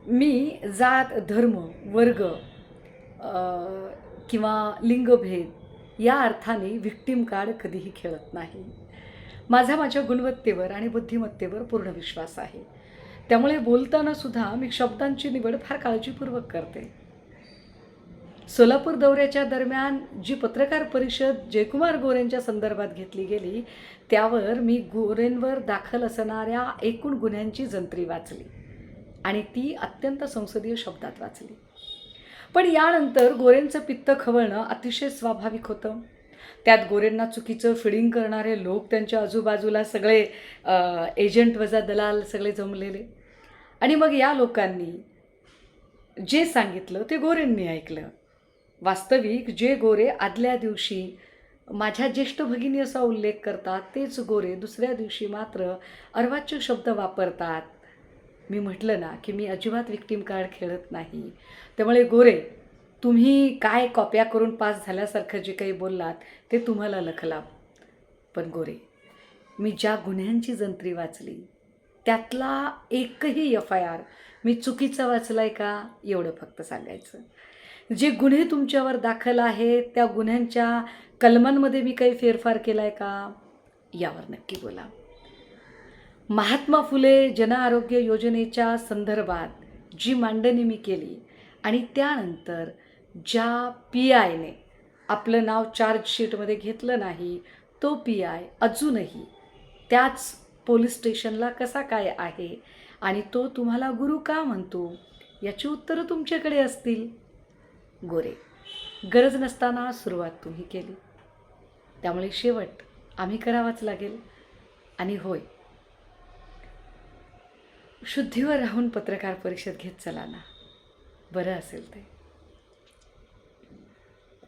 मी जात, धर्म, वर्ग किंवा लिंगभेद या अर्थाने व्हिक्टीम कार्ड कधीही खेळत नाही. माझ्या गुणवत्तेवर आणि बुद्धिमत्तेवर पूर्ण विश्वास आहे. त्यामुळे बोलताना सुद्धा मी शब्दांची निवड फार काळजीपूर्वक करते. सोलापूर दौऱ्याच्या दरम्यान जी पत्रकार परिषद जयकुमार गोरेंच्या संदर्भात घेतली गेली, त्यावर मी गोरेंवर दाखल असणाऱ्या एकूण गुन्ह्यांची जंत्री वाचली आणि ती अत्यंत संसदीय शब्दात वाचली. पण यानंतर गोरेंचं पित्त खवळणं अतिशय स्वाभाविक होतं. त्यात गोरेंना चुकीचं फिडिंग करणारे लोक त्यांच्या आजूबाजूला सगळे एजंट वजा दलाल सगळे जमलेले. आणि मग या लोकांनी जे सांगितलं ते गोरेंनी ऐकलं. वास्तविक जे गोरे आदल्या दिवशी माझ्या ज्येष्ठ भगिनी असा उल्लेख करतात, तेच गोरे दुसऱ्या दिवशी मात्र अर्वाच्य शब्द वापरतात. मी म्हटलं ना की मी अजिबात व्हिक्टीम कार्ड खेळत नाही. त्यामुळे गोरे, तुम्ही काय कॉप्या करून पास झाल्यासारखं जे काही बोललात ते तुम्हाला लखलाप. पण गोरे, मी ज्या गुन्ह्यांची जंत्री वाचली त्यातला एकही FIR मी चुकीचा वाचला आहे का, एवढं फक्त सांगायचं. जे गुन्हे तुमच्यावर दाखल आहेत त्या गुन्ह्यांच्या कलमांमध्ये मी काही फेरफार केला आहे का, यावर नक्की बोला. महात्मा फुले जनआरोग्य योजनेच्या संदर्भात जी मांडणी मी केली आणि त्यानंतर ज्या PIने आपलं नाव चार्जशीटमध्ये घेतलं नाही, तो PI अजूनही त्याच पोलीस स्टेशनला कसा काय आहे आणि तो तुम्हाला गुरु का म्हणतो, याची उत्तरं तुमच्याकडे असतील. गोरे, गरज नसताना सुरुवात तुम्ही केली, त्यामुळे शेवट आम्ही करावाच लागेल. आणि होय, शुद्धीवर राहून पत्रकार परिषद घेत चला ना, बरं असेल ते.